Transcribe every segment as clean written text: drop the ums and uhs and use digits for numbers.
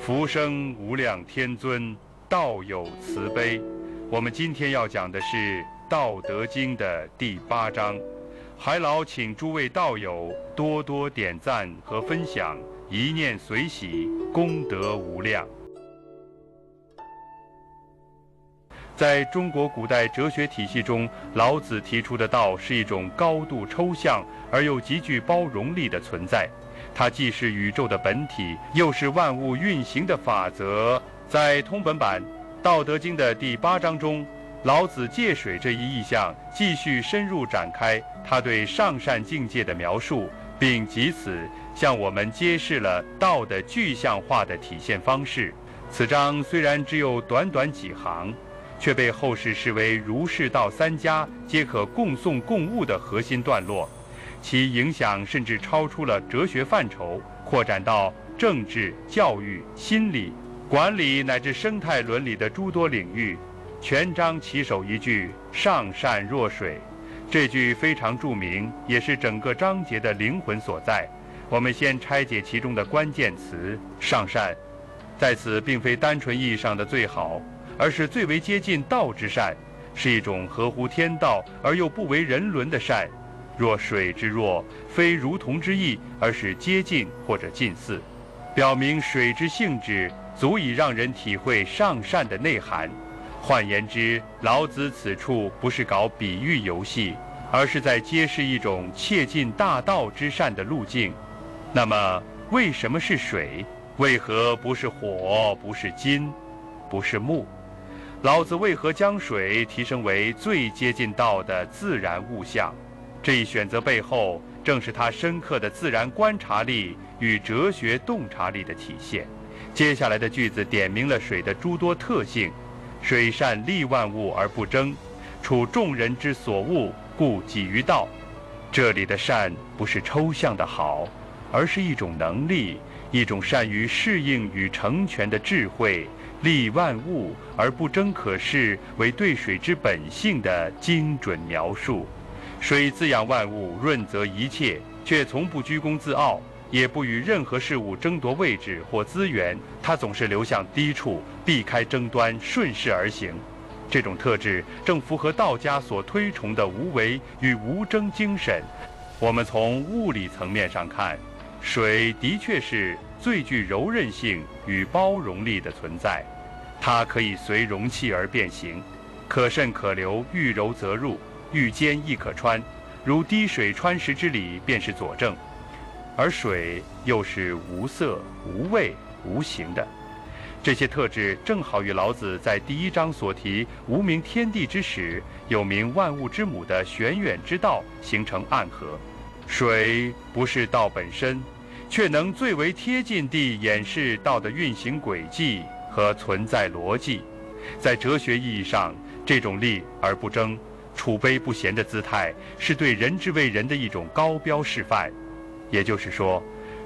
福生无量天尊，道有慈悲。我们今天要讲的是《道德经》的第8章，还劳请诸位道友多多点赞和分享，一念随喜，功德无量。在中国古代哲学体系中，老子提出的道是一种高度抽象而又极具包容力的存在，它既是宇宙的本体，又是万物运行的法则。在通本版《道德经》的第8章中，老子借水这一意象继续深入展开他对上善境界的描述，并藉此向我们揭示了道的具象化的体现方式。此章虽然只有短短几行，却被后世视为儒释道3家皆可共颂共悟的核心段落，其影响甚至超出了哲学范畴，扩展到政治、教育、心理、管理乃至生态伦理的诸多领域。全章起首一句“上善若水”，这句非常著名，也是整个章节的灵魂所在。我们先拆解其中的关键词“上善”，在此并非单纯意义上的最好，而是最为接近道之善，是一种合乎天道而又不为人伦的善。若水之若，非如同之意，而是接近或者近似，表明水之性质足以让人体会上善的内涵。换言之，老子此处不是搞比喻游戏，而是在揭示一种切近大道之善的路径。那么为什么是水？为何不是火，不是金，不是木？老子为何将水提升为最接近道的自然物象？这一选择背后，正是他深刻的自然观察力与哲学洞察力的体现。接下来的句子点明了水的诸多特性：水善利万物而不争，处众人之所恶，故几于道。这里的善不是抽象的好，而是一种能力，一种善于适应与成全的智慧。利万物而不争可视，为对水之本性的精准描述。水滋养万物，润泽一切，却从不居功自傲，也不与任何事物争夺位置或资源，它总是流向低处，避开争端，顺势而行。这种特质正符合道家所推崇的无为与无争精神。我们从物理层面上看，水的确是最具柔韧性与包容力的存在，它可以随容器而变形，可渗可流，遇柔则入，遇坚亦可穿，如滴水穿石之理便是佐证。而水又是无色、无味、无形的，这些特质正好与老子在第1章所提无名天地之始，有名万物之母的玄远之道形成暗合。水不是道本身，却能最为贴近地演示道的运行轨迹和存在逻辑。在哲学意义上，这种利而不争、处卑不贤的姿态，是对人之为人的一种高标示范。也就是说，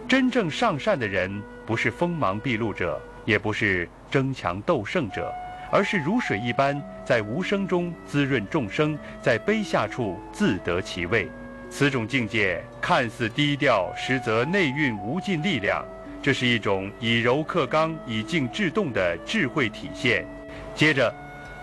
真正上善的人，不是锋芒毕露者，也不是争强斗胜者，而是如水一般，在无声中滋润众生，在卑下处自得其位。此种境界看似低调，实则内蕴无尽力量。这是一种以柔克刚、以静制动的智慧体现。接着，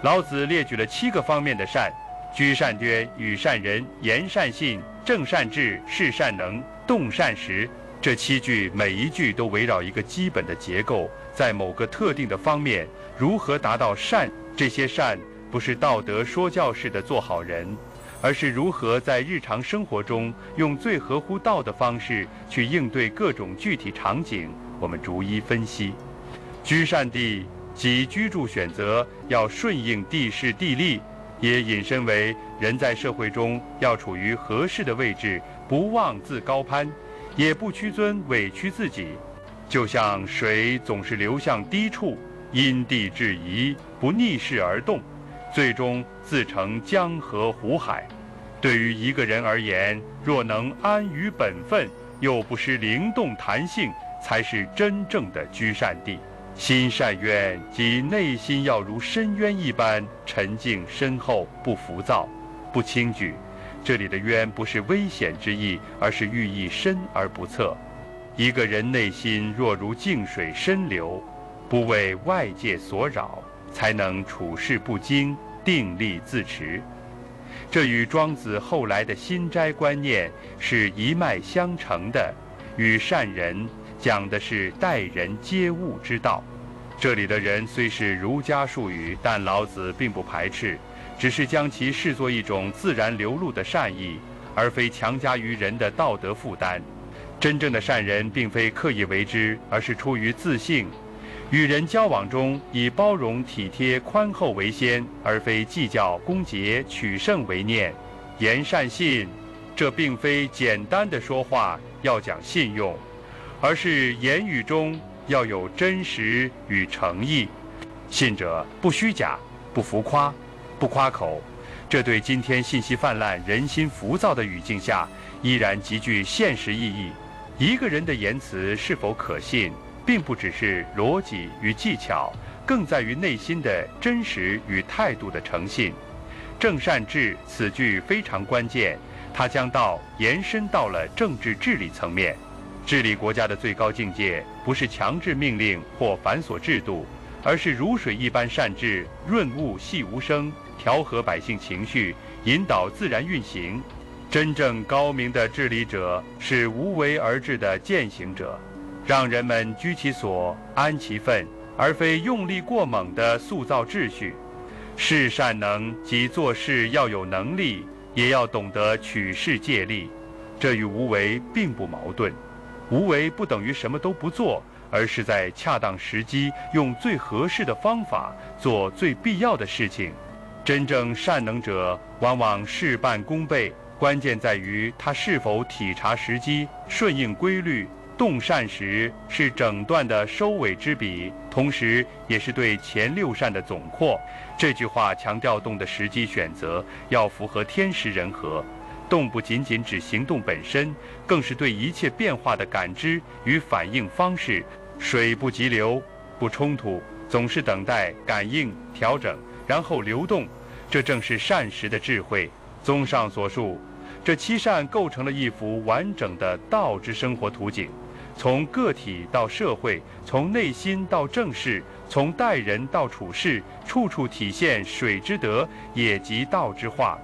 老子列举了7个方面的善：居善曰，与善人，言善信，正善治，事善能，动善时。这7句每一句都围绕一个基本的结构，在某个特定的方面如何达到善。这些善不是道德说教式的做好人，而是如何在日常生活中用最合乎道的方式去应对各种具体场景。我们逐一分析。居善地，即居住选择要顺应地势地利，也引申为人在社会中要处于合适的位置，不妄自高攀，也不屈尊委屈自己。就像水总是流向低处，因地制宜，不逆势而动，最终自成江河湖海。对于一个人而言，若能安于本分，又不失灵动弹性，才是真正的居善地。心善渊，即内心要如深渊一般沉静深厚，不浮躁，不轻举。这里的渊不是危险之意，而是寓意深而不测。一个人内心若如静水深流，不为外界所扰，才能处事不惊，定力自持。这与庄子后来的心斋观念是一脉相承的，与善人讲的是待人接物之道。这里的人虽是儒家术语，但老子并不排斥，只是将其视作一种自然流露的善意，而非强加于人的道德负担。真正的善人并非刻意为之，而是出于自性。与人交往中，以包容、体贴、宽厚为先，而非计较、攻讦、取胜为念。言善信，这并非简单的说话要讲信用，而是言语中要有真实与诚意。信者不虚假，不浮夸，不夸口。这对今天信息泛滥、人心浮躁的语境下，依然极具现实意义。一个人的言辞是否可信，并不只是逻辑与技巧，更在于内心的真实与态度的诚信。正善治此句非常关键，它将延伸到了政治治理层面。治理国家的最高境界，不是强制命令或繁琐制度，而是如水一般善治，润物细无声，调和百姓情绪，引导自然运行。真正高明的治理者是无为而治的践行者，让人们居其所，安其分，而非用力过猛地塑造秩序。事善能即做事要有能力，也要懂得取势借力，这与无为并不矛盾。无为不等于什么都不做，而是在恰当时机用最合适的方法做最必要的事情。真正善能者往往事半功倍，关键在于他是否体察时机，顺应规律。动善时是整段的收尾之笔，同时也是对前6善的总括。这句话强调动的时机选择要符合天时人和，动不仅仅指行动本身，更是对一切变化的感知与反应方式。水不急流，不冲突，总是等待、感应、调整，然后流动，这正是善时的智慧。综上所述，这7善构成了一幅完整的道之生活图景，从个体到社会，从内心到政事，从待人到处事，处处体现水之德，也即道之化。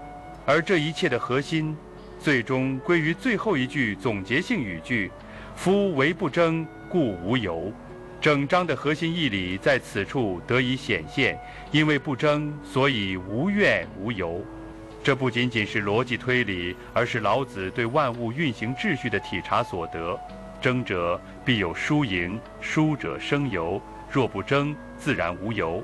而这一切的核心，最终归于最后一句总结性语句：夫唯不争，故无尤。整章的核心义理在此处得以显现，因为不争，所以无怨无尤。这不仅仅是逻辑推理，而是老子对万物运行秩序的体察所得。争者必有输赢，输者生尤，若不争，自然无尤。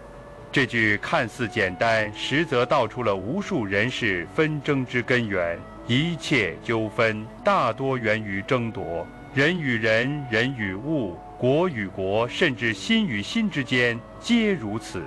这句看似简单，实则道出了无数人事纷争之根源。一切纠纷大多源于争夺，人与人、人与物、国与国，甚至心与心之间，皆如此。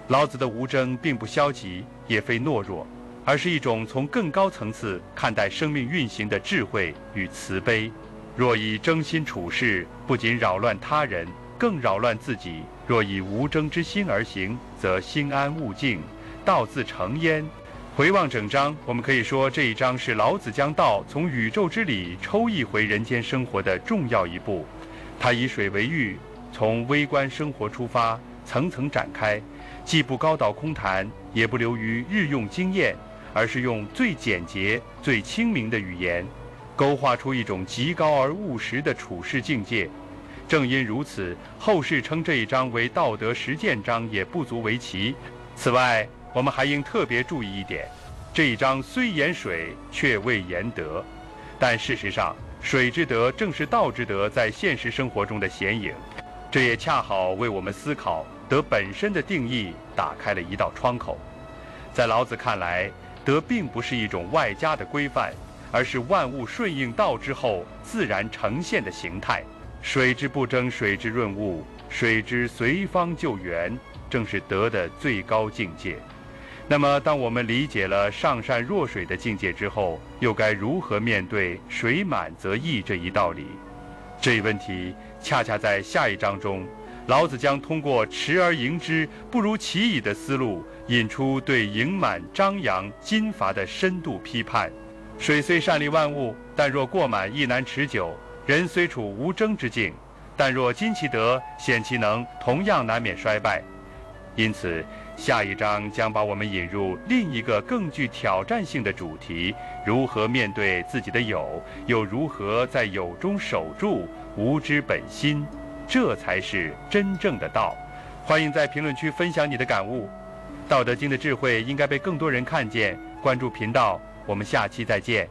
老子的无争并不消极，也非懦弱，而是一种从更高层次看待生命运行的智慧与慈悲。若以争心处事，不仅扰乱他人，更扰乱自己；若以无争之心而行，则心安物静，道自成焉。回望整章，我们可以说这一章是老子将道从宇宙之理抽绎回人间生活的重要一步。他以水为喻，从微观生活出发，层层展开，既不高蹈空谈，也不流于日用经验，而是用最简洁、最清明的语言，勾画出一种极高而务实的处世境界。正因如此，后世称这一章为道德实践章也不足为奇。此外，我们还应特别注意一点，这一章虽言水，却未言德。但事实上，水之德正是道之德在现实生活中的显影。这也恰好为我们思考德本身的定义打开了一道窗口。在老子看来，德并不是一种外加的规范，而是万物顺应道之后自然呈现的形态。水之不争，水之润物，水之随方就源，正是德的最高境界。那么当我们理解了上善若水的境界之后，又该如何面对水满则溢这一道理？这一问题恰恰在下一章中，老子将通过持而盈之，不如其已的思路，引出对盈满、张扬、金伐的深度批判。水虽善利万物，但若过满亦难持久；人虽处无争之境，但若今其德，显其能，同样难免衰败。因此，下一章将把我们引入另一个更具挑战性的主题：如何面对自己的有，又如何在有中守住，无知本心，这才是真正的道。欢迎在评论区分享你的感悟。道德经的智慧应该被更多人看见。关注频道，我们下期再见。